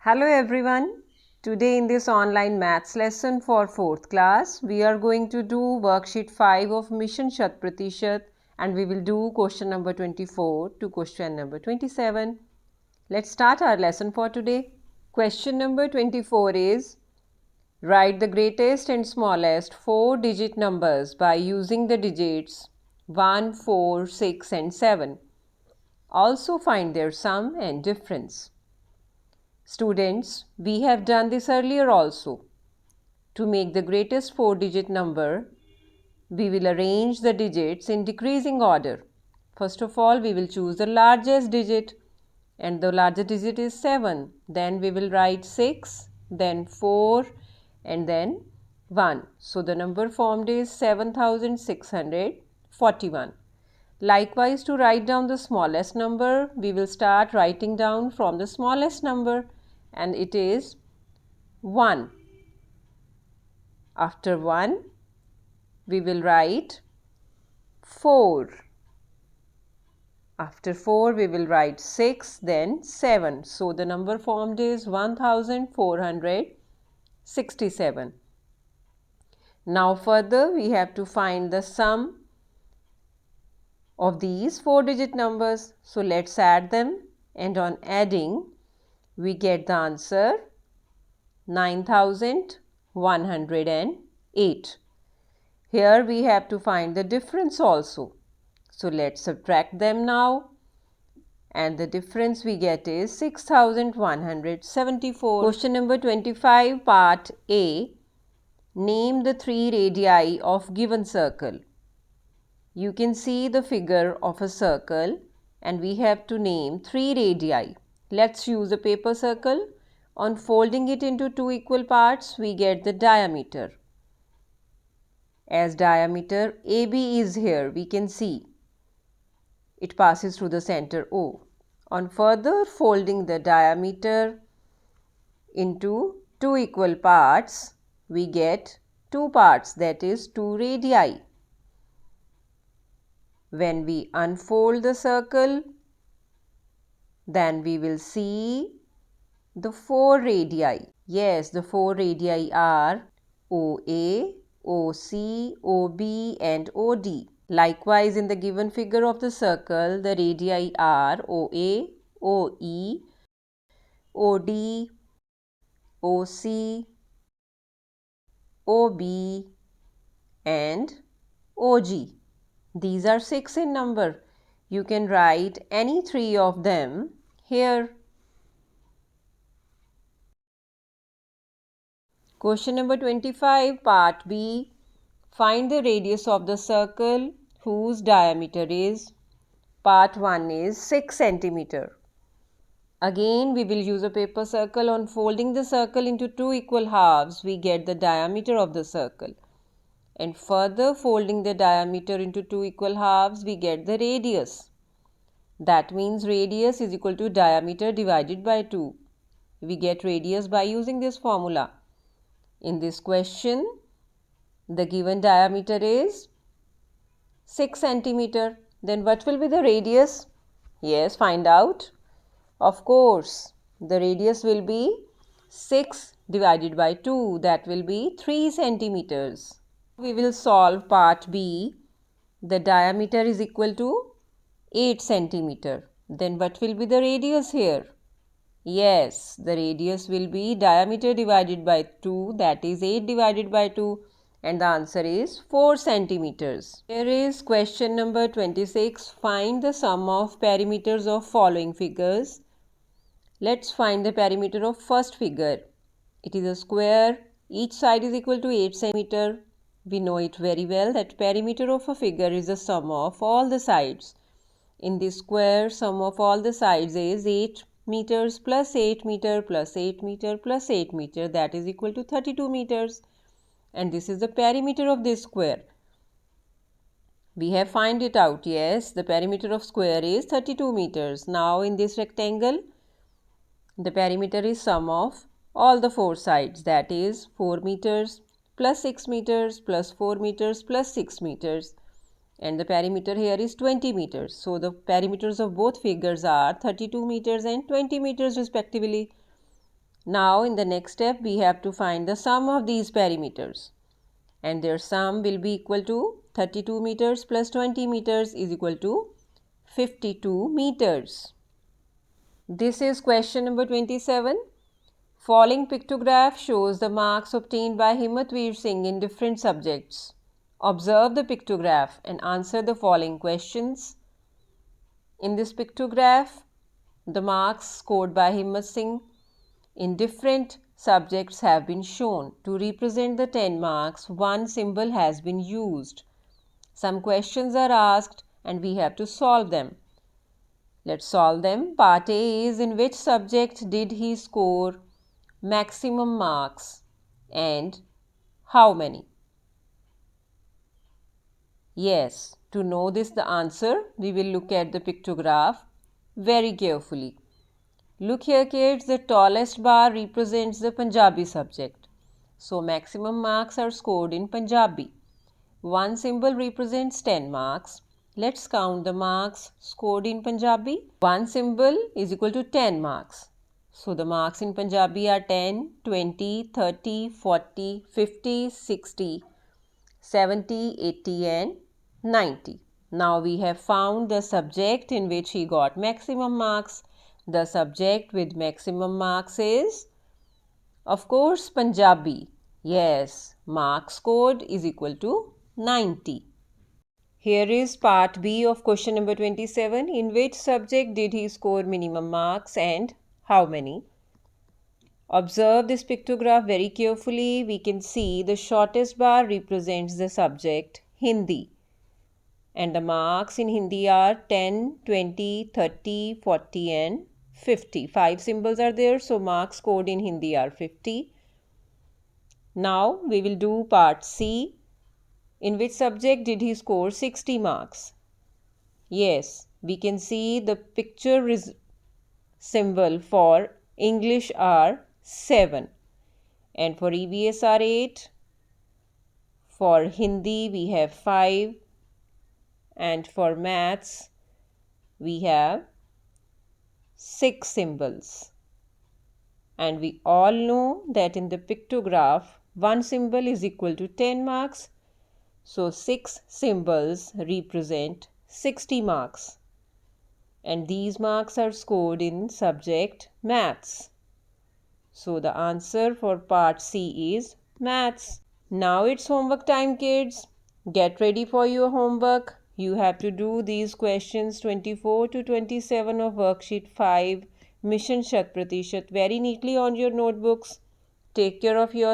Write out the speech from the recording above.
Hello everyone. Today in this online maths lesson for 4th class, we are going to do worksheet 5 of Mission Shat Pratishat and we will do question number 24 to question number 27. Let's start our lesson for today. Question number 24 is, write the greatest and smallest 4-digit numbers by using the digits 1, 4, 6 and 7. Also find their sum and difference. Students, we have done this earlier also. To make the greatest 4-digit number, we will arrange the digits in decreasing order. First of all, we will choose the largest digit and the largest digit is 7. Then we will write 6, then 4 and then 1. So the number formed is 7641. Likewise, to write down the smallest number, we will start writing down from the smallest number and it is 1. After 1, we will write 4. After 4, we will write 6, then 7. So the number formed is 1467. Now further, we have to find the sum of these 4-digit numbers. So let's add them, and on adding, we get the answer 9108. Here we have to find the difference also. So let's subtract them now. And the difference we get is 6174. Question number 25, part A. Name the 3 radii of given circle. You can see the figure of a circle and we have to name 3 radii. Let's use a paper circle. On folding it into 2 equal parts, we get the diameter. As diameter AB is here, we can see it passes through the center O. On further folding the diameter into 2 equal parts, we get 2 parts, that is 2 radii. When we unfold the circle, then we will see the 4 radii. Yes, the 4 radii are OA, OC, OB and OD. Likewise, in the given figure of the circle, the radii are OA, OE, OD, OC, OB and OG. These are 6 in number. You can write any 3 of them here. Question number 25, part B. Find the radius of the circle whose diameter is. Part 1 is 6 cm. Again, we will use a paper circle. On folding the circle into 2 equal halves, we get the diameter of the circle. And further folding the diameter into 2 equal halves, we get the radius. That means radius is equal to diameter divided by 2. We get radius by using this formula. In this question, the given diameter is 6 cm. Then what will be the radius? Yes, find out. Of course, the radius will be 6 divided by 2. That will be 3 centimeters. We will solve part B. The diameter is equal to 8 centimeter. Then what will be the radius here? Yes, the radius will be diameter divided by 2, that is 8 divided by 2, and the answer is 4 centimeters. Here is question number 26. Find the sum of perimeters of following figures. Let's find the perimeter of first figure. It is a square. Each side is equal to 8 centimeter. We know it very well that perimeter of a figure is the sum of all the sides. In this square, sum of all the sides is 8 meters plus 8 meter plus 8 meter plus 8 meter, that is equal to 32 meters. And this is the perimeter of this square. We have find it out. Yes, the perimeter of square is 32 meters. Now in this rectangle, the perimeter is sum of all the 4 sides, that is 4 meters plus 6 meters plus 4 meters plus 6 meters. And the perimeter here is 20 meters. So the perimeters of both figures are 32 meters and 20 meters respectively. Now in the next step we have to find the sum of these perimeters, and their sum will be equal to 32 meters plus 20 meters is equal to 52 meters. This is question number 27. Following pictograph shows the marks obtained by Himmatveer Singh in different subjects. Observe the pictograph and answer the following questions. In this pictograph, the marks scored by Himmat Singh in different subjects have been shown. To represent the 10 marks, one symbol has been used. Some questions are asked and we have to solve them. Let's solve them. Part A is, in which subject did he score maximum marks and how many? Yes, to know the answer, we will look at the pictograph very carefully. Look here kids, the tallest bar represents the Punjabi subject. So maximum marks are scored in Punjabi. One symbol represents 10 marks. Let's count the marks scored in Punjabi. One symbol is equal to 10 marks. So the marks in Punjabi are 10, 20, 30, 40, 50, 60, 70, 80 and 90. Now we have found the subject in which he got maximum marks. The subject with maximum marks is, of course, Punjabi. Yes, marks scored is equal to 90. Here is part B of question number 27. In which subject did he score minimum marks and how many? Observe this pictograph very carefully. We can see the shortest bar represents the subject Hindi. And the marks in Hindi are 10, 20, 30, 40 and 50. 5 symbols are there, so marks scored in Hindi are 50. Now we will do part C. In which subject did he score 60 marks? Yes, we can see the picture symbol for English are 7 and for EVS are 8. For Hindi we have 5 and for maths we have 6 symbols. And we all know that in the pictograph one symbol is equal to 10 marks. So 6 symbols represent 60 marks. And these marks are scored in subject maths. So the answer for part C is maths. Now it's homework time kids. Get ready for your homework. You have to do these questions 24 to 27 of worksheet 5 Mission Shat Pratishat very neatly on your notebooks. Take care of yourself.